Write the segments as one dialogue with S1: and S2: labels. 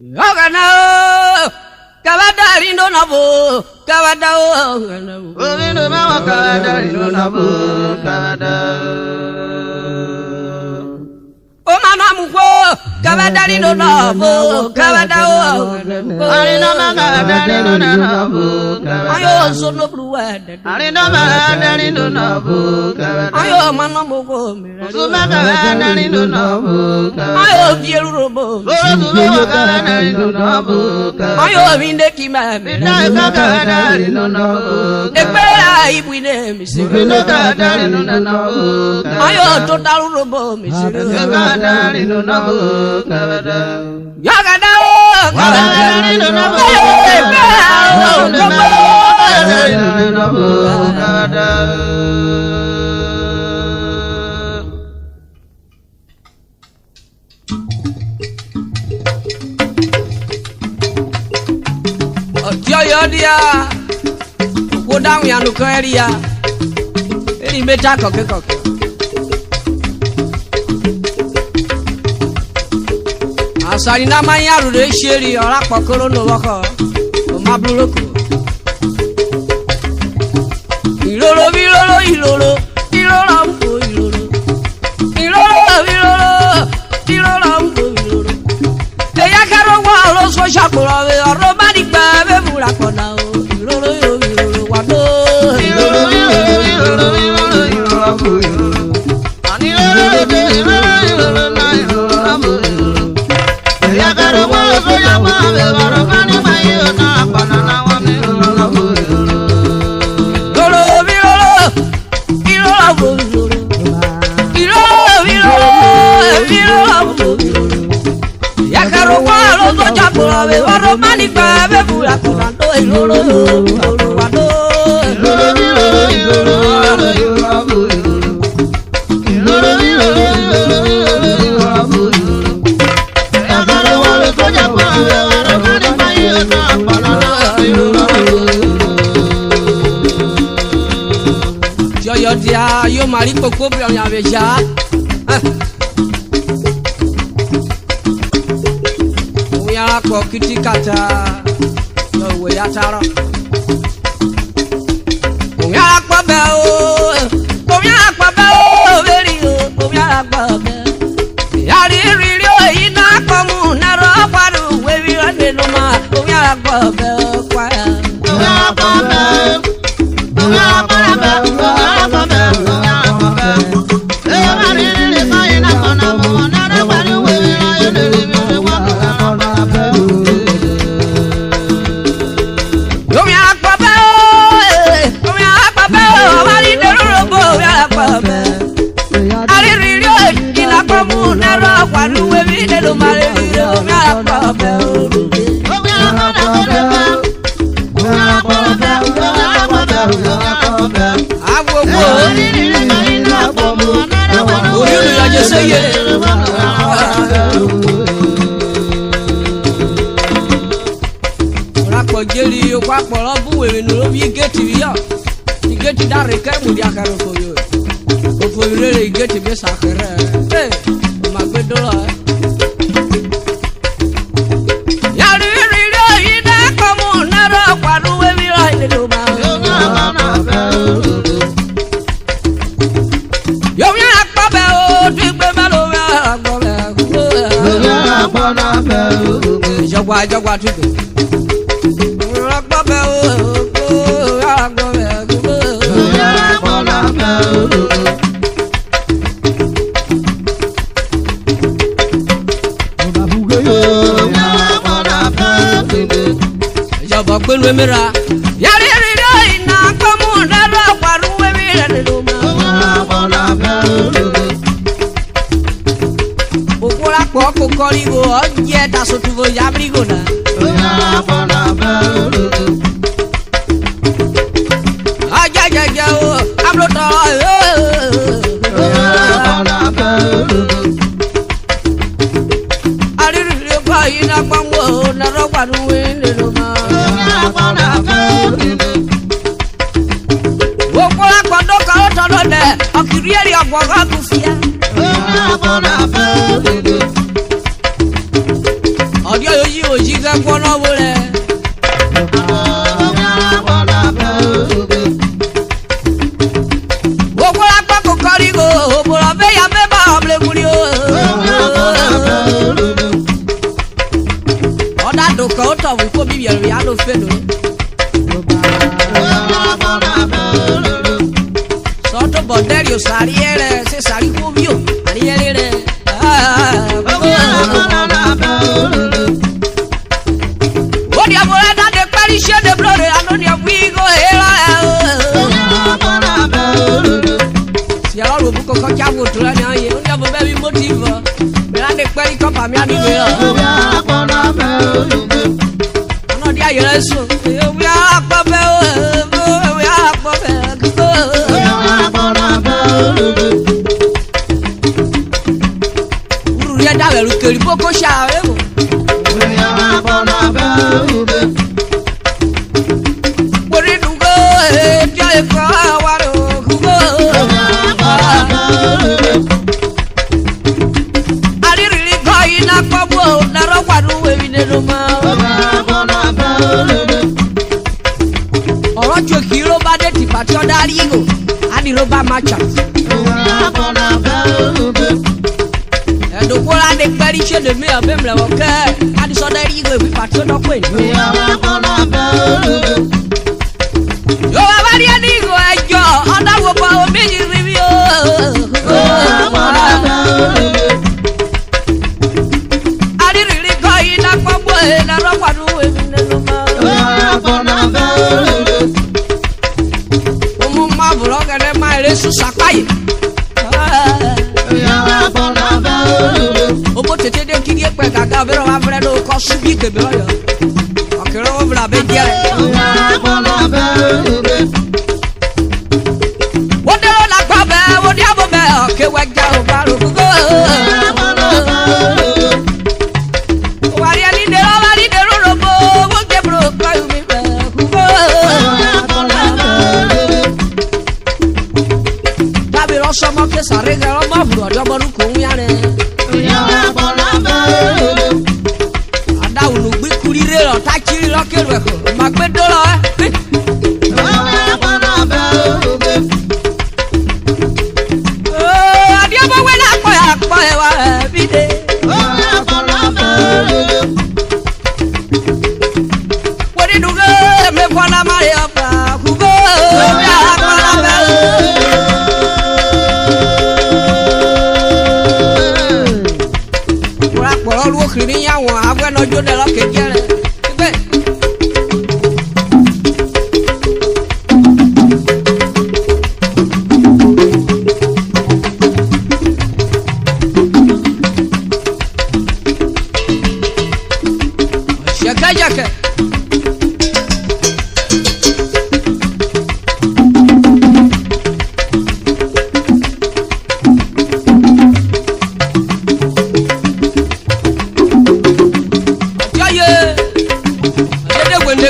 S1: Ogana Kavada rindo nabo Kavada ogana
S2: Rindo nabo Kavada rindo nabo Kavada
S1: Omana muko Kavada rindo nabo Kavada ogana
S2: Rindo Kavada rindo nabo
S1: Ayo sono bruwada
S2: Rindo Kavada rindo nabo Kavada
S1: Ayo mana muko
S2: Suma Kavada rindo nabo
S1: Ayo bielu robo
S2: Suma Kavada rindo nabo
S1: Ayo vinde kimame
S2: Kavada rindo nabo
S1: Ekpera ibwine misiri
S2: Rindo Kavada rindo nabo
S1: Ayo total robo misiri
S2: Kavada rindo nabo Kavada
S1: Yagada
S2: Kavada rindo nabo
S1: Ojo dia Kodang yang nukeria Ini beta kok Asali namanya rude sheri ora kokoro no wako Mabluko Ilolo ilolo ilolo ilolo ilolo ilolo ilolo ilolo ilolo Eya karo wa lo so shakura we oro badi gba be mura kona o ilolo ilolo wado
S2: ilolo ilolo ilolo ilolo ani ilolo ilolo na ilolo Eya karo wa lo so shakura we oro badi gba yo na kona na wa me ilolo
S1: Yakaro kwalo to chapura be waro mani pa be bula konando ilolo wado
S2: Yakaro kwalo to chapura be waro mani pa yo na konando ilolo
S1: Yo dia yo mari poko bi on aveja Oya ko kitikata yo we ataro Oya pa be o veri o oya pa be Yari riri o ina komu na ro paru we wi ande no ma oya pa be kwa
S2: Oya pa be Jeli yo kwa polo buwe no bi geti yo geti dare ke mu dia karo ko yo o fo le geti be sakere eh ma gbedo la ya ri ida ko mu na ro kwa du we bi la ile do ba yo ya pa be o ti gbe ma lo ya gbo be ya pa na be
S1: jogwa tu Pelu mera yari ro ina komu na ro paru we mira de do ma Okola ko korigo oje ta so tuvo ya brigo na Aja o hablo to Ari ro ko ina komu na ro paru we de do ma Okola kondo ka o to de akirieri agwaga kufia Odio yo kono bole Okola pa ko korigo bolo be ya be ba ble mulio Oda do ko to ko bi bi ya lo fe no Soto borderio sariere se sari kubio ariere Odia bolada de parishe de blore anodia wigo hela Si alors le buko ko kya votu la nya ye odia bo baby motive me la de pari ko pa mi ani be Anodia yeso we are pape we are pape Uru ya da lu keri boko sha e mo Ọ̀rọ̀jọ́ kí ló bá dé tìpá tí ó dárí ìgò, á ní ló bá máa jà. Ẹ̀dùnkú láti pẹ́rí ṣé lè mí ọ̀bẹ́ mìíràn wọ̀ kẹ́ ẹ̀, á ní sọ dárí ìgò ìwé pàtó dọ́pọ̀ èdè. Yóò wá bá rí ẹni ìgò ẹjọ́, ọ̀dàwọ̀ bọ̀ omi yìí rí mi o. Adírìírí kọ́ yìí lápọ̀ bọ̀ ẹ̀ lọ́rọ̀ pàdún èmi nínú mọ́. Blogger my resu sakai Obo tete de kiri pe gaga bero wa fere do ko subi ke bero yo Okero wo bra be jere Wode lo la gba be wode abo be ke we ja o ba ro go Wari ani de ro bo wo ke bro ko mi be Sọmọ ke sáré gẹrọ mọ bùrọ ọjọbọdún kò ń yára adáwùnú gbíkúrí rẹ lọ tákìrí lọkẹrù ẹkọ má gbé dọlọ ẹ. Adéọmọwé náà pọ̀ ẹ̀ wá ẹ̀ bí dé. Wọ́n ní dùgbò mẹ́fọ́ náà má yọ fà kúgbó. Olúwo kiri ya wọn abẹ́ lọ́jọ́ dẹ̀ lọ́kẹ́ jẹ́rẹ̀ ibẹ̀. Jẹ́kẹ́jẹ́kẹ́.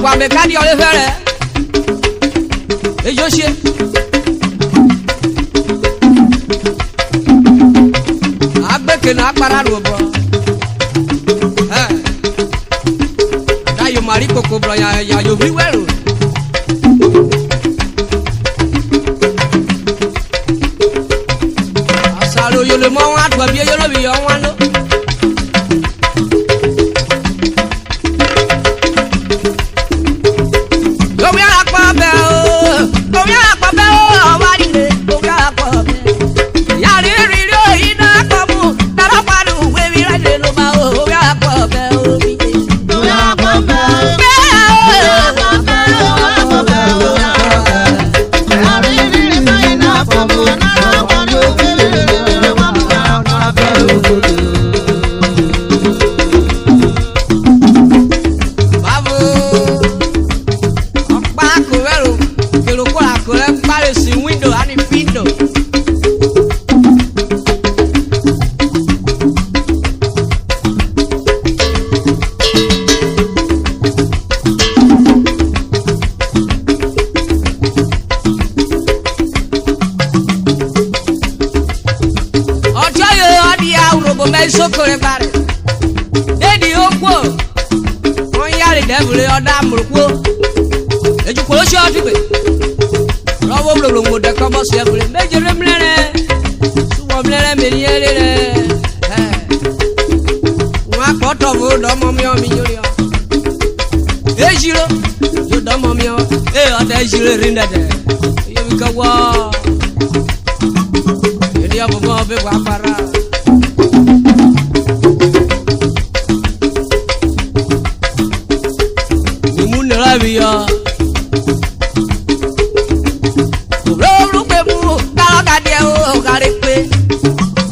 S1: Kwame kadi ole fere ejo se agbeke na para ro bo da yo mari koko bro ya yo bi wero asaro yo le mo wa gba bi yo lo bi yo wa no Yari ri ri o ina komu, dara padu we devil or damn rope. Did you close your to it? Probably would the come several major remnant. So, what of wood on me? Ejiro, you don't know me. I Ejiro in that day. You go wow. You have a mob of Wapara. You moon Ravia. Roll Galagadio, Garipe.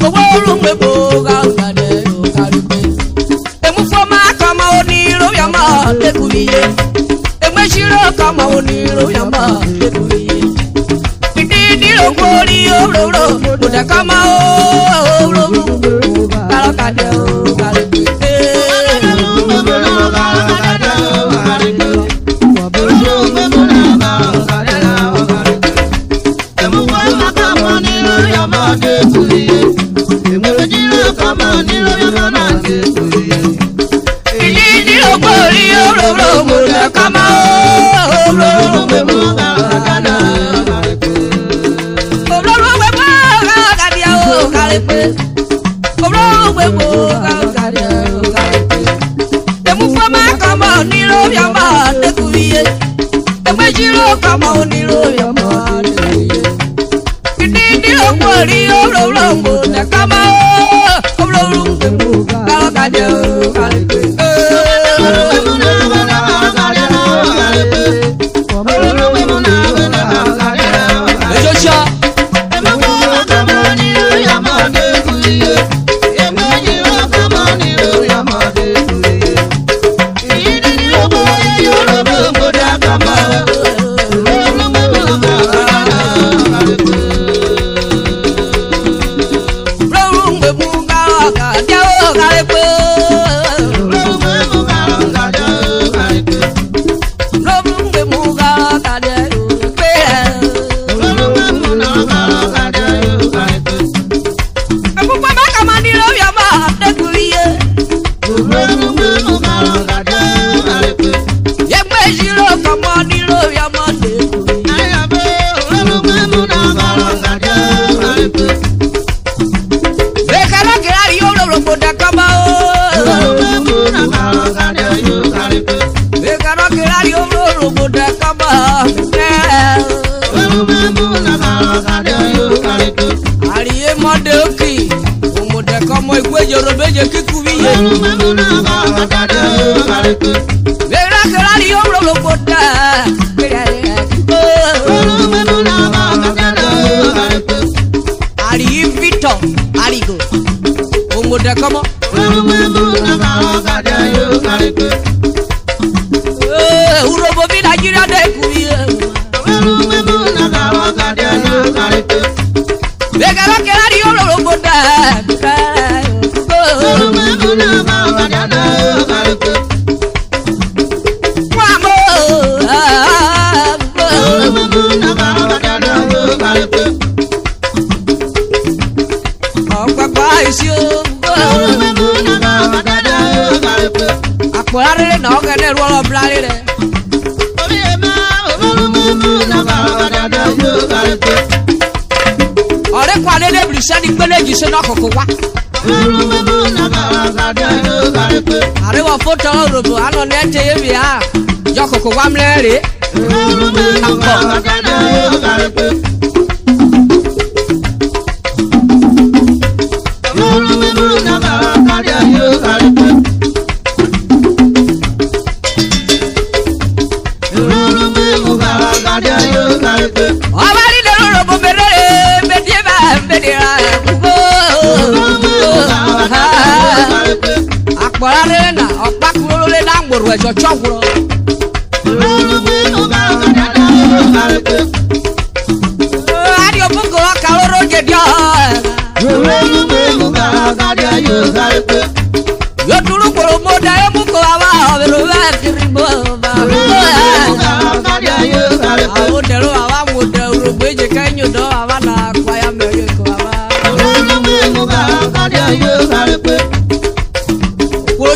S1: The world will go Galagadio, Garipe. The Mufama come out near Yama, the Kuye. The Mashiro come out near Yama, the Kuye. The Kori, oh, the come out, Galagadio, Garipe. Come on,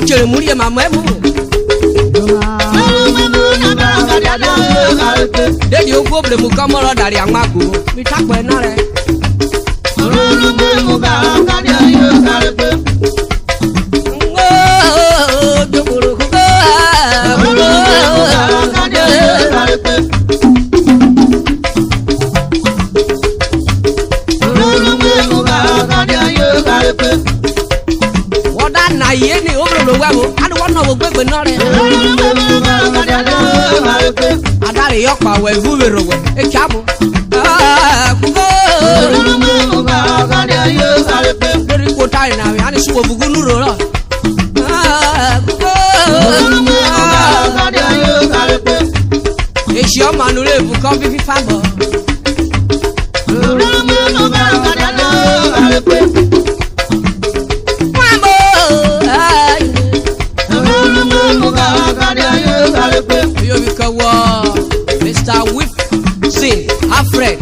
S1: you
S2: Mulia mamãe,
S1: Dedi ogo ble mu kamoro dari amago. Mi takwe na re. Wada na ye ni obro wewo. Adu wona wo gbegbe na re. Adare yokpa we vuwero we. E chabo. Dari kota ina we ani suwo bugu nuro ro. Eshi o manure bu ko bi fabo. Yo bi ka wo Mr. Whip sing Alfred.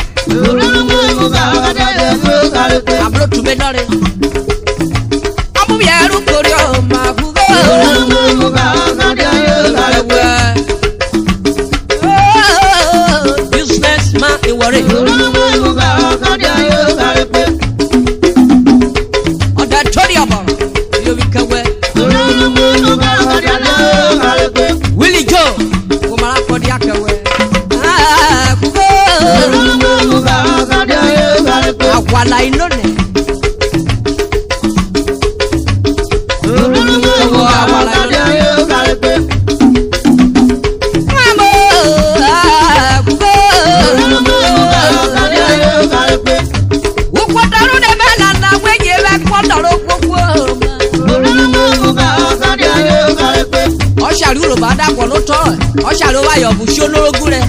S1: Ablo tume dore. Amu yeru korio magugo. Businessman e worry. Oda tori abo. Yo bi ka we. Willie Joe. Kumara kodi akawe. Wala inone Oṣàrúrò bá dàpọ̀ ló tọ́ ẹ̀ Oṣàrò wáyọ̀ bù sí olórógún rẹ̀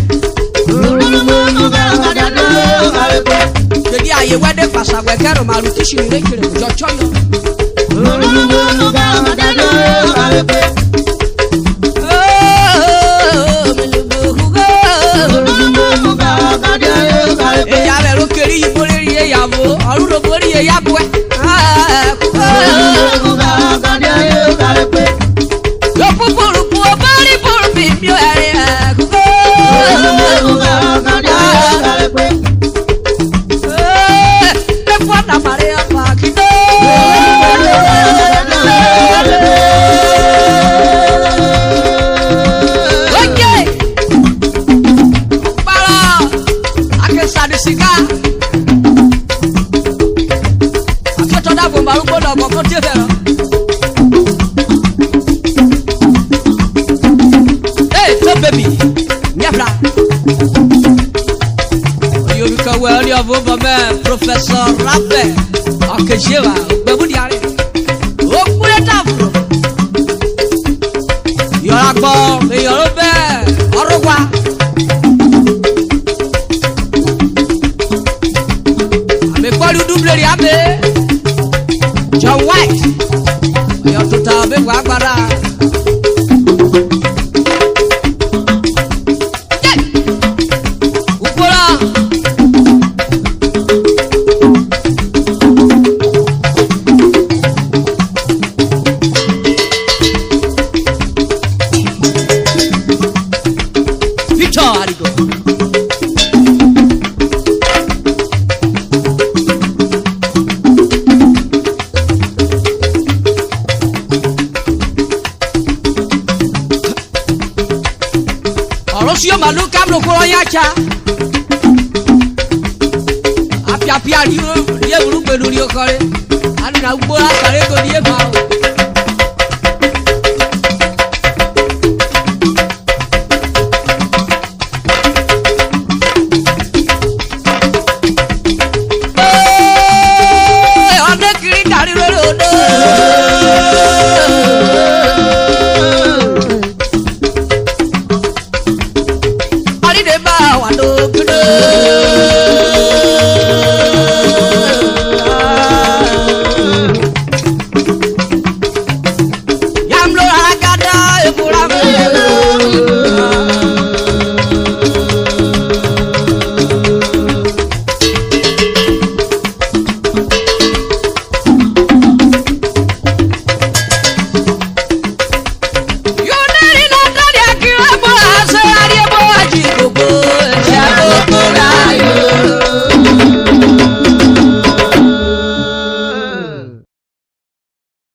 S1: Jadi aye wede pasagwe kero marukishi nirekire jochoyo Eya vero keri iboleri eyavo Aruro bori eyabwe Yo pupuru puo bari puru bimyo ere La marea paquito Oye Para A que sadisiga A que toda bomba Lupo da bomba Tiefero Hey, top baby Niafra Well, you have over man, Professor Rappe. Okay, Shiva, Babudiari. Oh, put it up. You're a bomb, you're a bear, or a wa. I'm a body double abe. John White. You're to tell me what Orosio malu kablo koro yacha. Apia rio ye buru pelu rio kore. Ani na ugbola kare ko die ma. Yamlo agada e pura